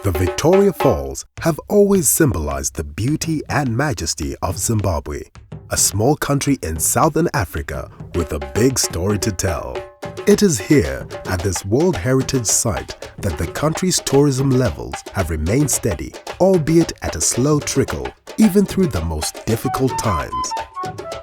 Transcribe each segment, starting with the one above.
The Victoria Falls have always symbolized the beauty and majesty of Zimbabwe, a small country in southern Africa with a big story to tell. It is here, at this World Heritage Site, that the country's tourism levels have remained steady, albeit at a slow trickle, even through the most difficult times.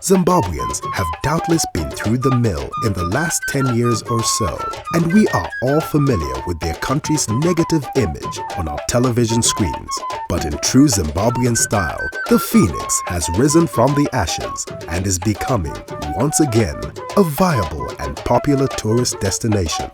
Zimbabweans have doubtless been through the mill in the last 10 years or so, and we are all familiar with their country's negative image on our television screens. But in true Zimbabwean style, the phoenix has risen from the ashes and is becoming, once again, a viable and popular tourist destination.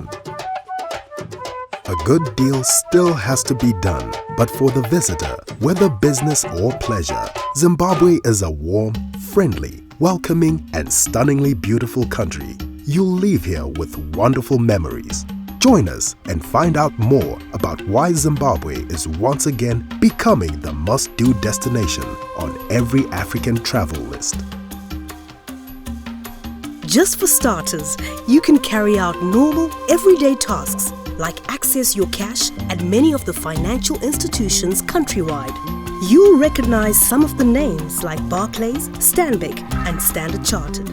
A good deal still has to be done, but for the visitor, whether business or pleasure, Zimbabwe is a warm, friendly, welcoming and stunningly beautiful country. You'll leave here with wonderful memories. Join us and find out more about why Zimbabwe is once again becoming the must-do destination on every African travel list. Just for starters, you can carry out normal, everyday tasks like access your cash at many of the financial institutions countrywide. You'll recognize some of the names like Barclays, Stanbic and Standard Chartered.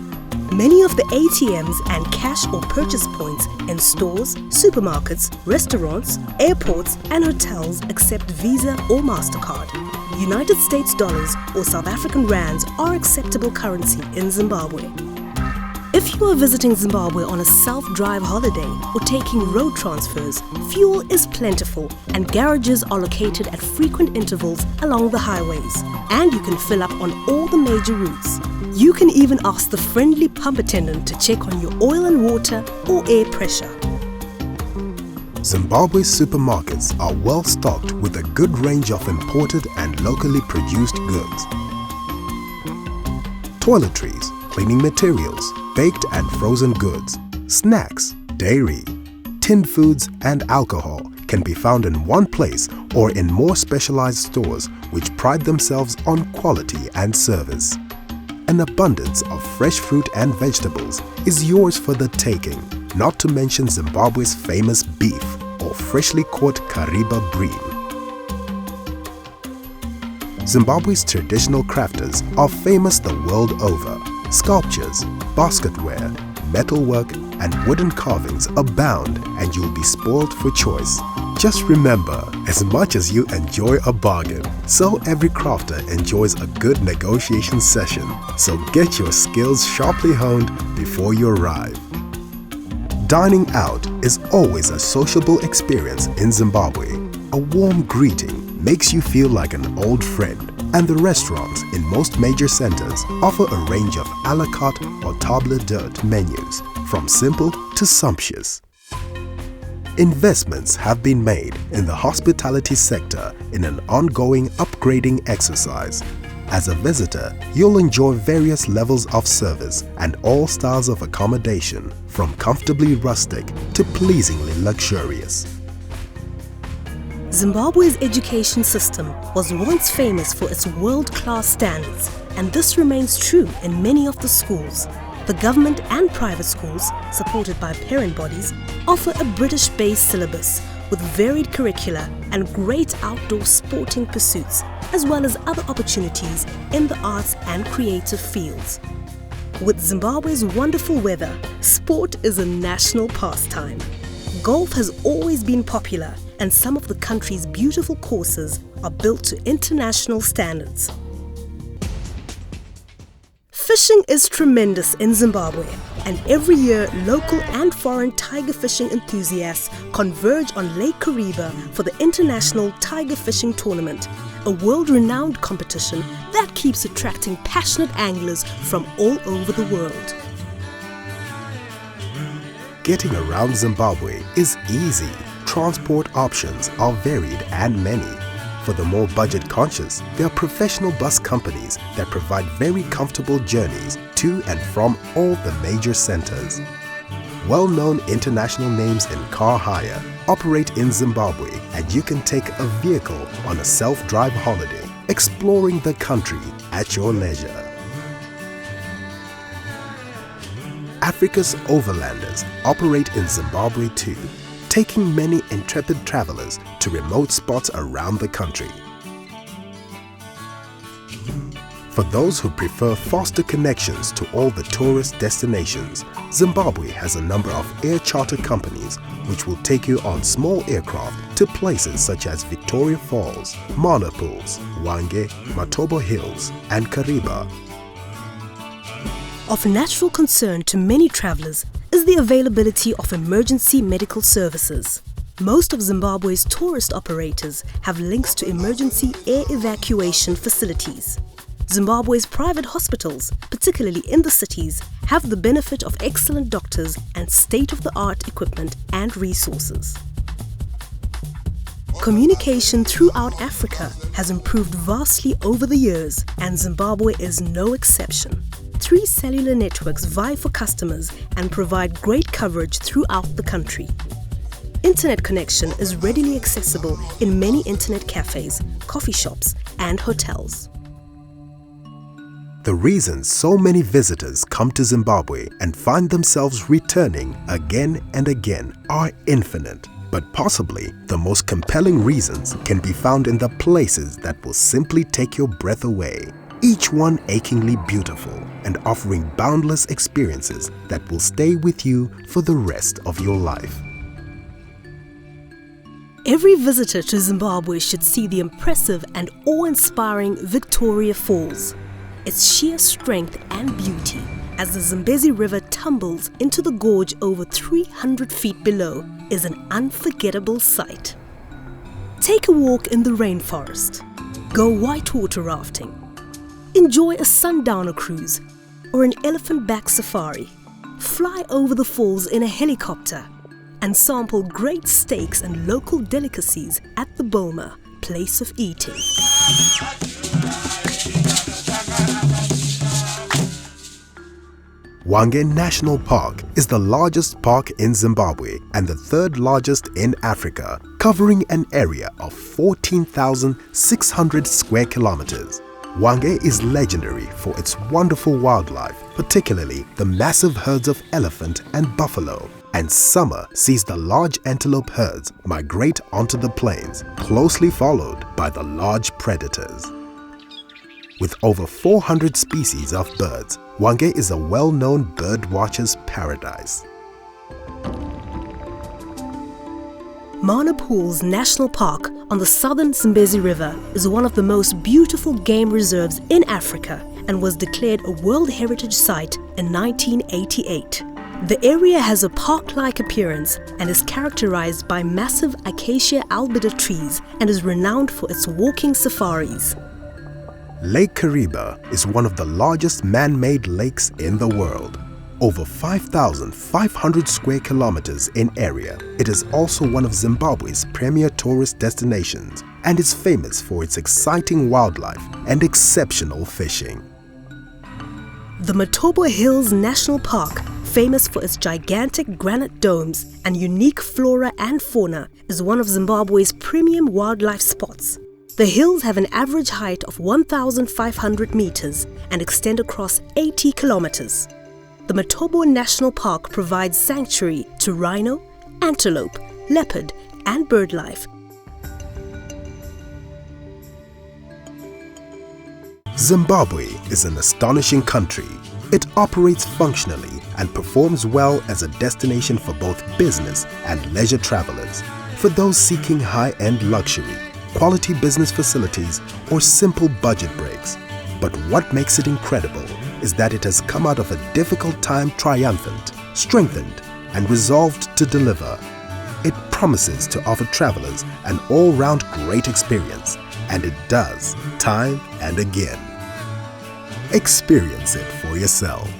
Many of the ATMs and cash or purchase points in stores, supermarkets, restaurants, airports and hotels accept Visa or MasterCard. United States dollars or South African rands are acceptable currency in Zimbabwe. If you are visiting Zimbabwe on a self-drive holiday or taking road transfers, fuel is plentiful and garages are located at frequent intervals along the highways, and you can fill up on all the major routes. You can even ask the friendly pump attendant to check on your oil and water or air pressure. Zimbabwe's supermarkets are well stocked with a good range of imported and locally produced goods. Toiletries, cleaning materials, baked and frozen goods, snacks, dairy, tinned foods and alcohol can be found in one place or in more specialized stores which pride themselves on quality and service. An abundance of fresh fruit and vegetables is yours for the taking, not to mention Zimbabwe's famous beef or freshly caught Kariba bream. Zimbabwe's traditional crafters are famous the world over. Sculptures, basketware, metalwork and wooden carvings abound and you'll be spoiled for choice. Just remember, as much as you enjoy a bargain, so every crafter enjoys a good negotiation session. So get your skills sharply honed before you arrive. Dining out is always a sociable experience in Zimbabwe. A warm greeting makes you feel like an old friend. And the restaurants in most major centers offer a range of a la carte or table d'hôte menus, from simple to sumptuous. Investments have been made in the hospitality sector in an ongoing upgrading exercise. As a visitor, you'll enjoy various levels of service and all styles of accommodation, from comfortably rustic to pleasingly luxurious. Zimbabwe's education system was once famous for its world-class standards, and this remains true in many of the schools. The government and private schools, supported by parent bodies, offer a British-based syllabus with varied curricula and great outdoor sporting pursuits, as well as other opportunities in the arts and creative fields. With Zimbabwe's wonderful weather, sport is a national pastime. Golf has always been popular, and some of the country's beautiful courses are built to international standards. Fishing is tremendous in Zimbabwe, and every year local and foreign tiger fishing enthusiasts converge on Lake Kariba for the International Tiger Fishing Tournament, a world-renowned competition that keeps attracting passionate anglers from all over the world. Getting around Zimbabwe is easy. Transport options are varied and many. For the more budget-conscious, there are professional bus companies that provide very comfortable journeys to and from all the major centers. Well-known international names in car hire operate in Zimbabwe, and you can take a vehicle on a self-drive holiday, exploring the country at your leisure. Africa's overlanders operate in Zimbabwe too. taking many intrepid travelers to remote spots around the country. For those who prefer faster connections to all the tourist destinations, Zimbabwe has a number of air charter companies which will take you on small aircraft to places such as Victoria Falls, Mana Pools, Hwange, Matobo Hills and Kariba. Of natural concern to many travellers is the availability of emergency medical services. Most of Zimbabwe's tourist operators have links to emergency air evacuation facilities. Zimbabwe's private hospitals, particularly in the cities, have the benefit of excellent doctors and state-of-the-art equipment and resources. Communication throughout Africa has improved vastly over the years, and Zimbabwe is no exception. 3 cellular networks vie for customers and provide great coverage throughout the country. Internet connection is readily accessible in many internet cafes, coffee shops, and hotels. The reasons so many visitors come to Zimbabwe and find themselves returning again and again are infinite. But possibly the most compelling reasons can be found in the places that will simply take your breath away. Each one achingly beautiful and offering boundless experiences that will stay with you for the rest of your life. Every visitor to Zimbabwe should see the impressive and awe-inspiring Victoria Falls. Its sheer strength and beauty as the Zambezi River tumbles into the gorge over 300 feet below is an unforgettable sight. Take a walk in the rainforest, go whitewater rafting, enjoy a sundowner cruise or an elephant-back safari, fly over the falls in a helicopter and sample great steaks and local delicacies at the Boma, place of eating. Hwange National Park is the largest park in Zimbabwe and the 3rd largest in Africa, covering an area of 14,600 square kilometers. Hwange is legendary for its wonderful wildlife, particularly the massive herds of elephant and buffalo. And summer sees the large antelope herds migrate onto the plains, closely followed by the large predators. With over 400 species of birds, Hwange is a well-known bird watcher's paradise. Mana Pools National Park on the southern Zambezi River is one of the most beautiful game reserves in Africa and was declared a World Heritage Site in 1988. The area has a park-like appearance and is characterized by massive acacia albida trees and is renowned for its walking safaris. Lake Kariba is one of the largest man-made lakes in the world. Over 5,500 square kilometers in area, it is also one of Zimbabwe's premier tourist destinations and is famous for its exciting wildlife and exceptional fishing. The Matobo Hills National Park, famous for its gigantic granite domes and unique flora and fauna, is one of Zimbabwe's premium wildlife spots. The hills have an average height of 1,500 meters and extend across 80 kilometers. The Matobo National Park provides sanctuary to rhino, antelope, leopard, and birdlife. Zimbabwe is an astonishing country. It operates functionally and performs well as a destination for both business and leisure travelers. For those seeking high-end luxury, quality business facilities, or simple budget breaks. But what makes it incredible is that it has come out of a difficult time triumphant, strengthened, and resolved to deliver. It promises to offer travelers an all-round great experience, and it does, time and again. Experience it for yourself.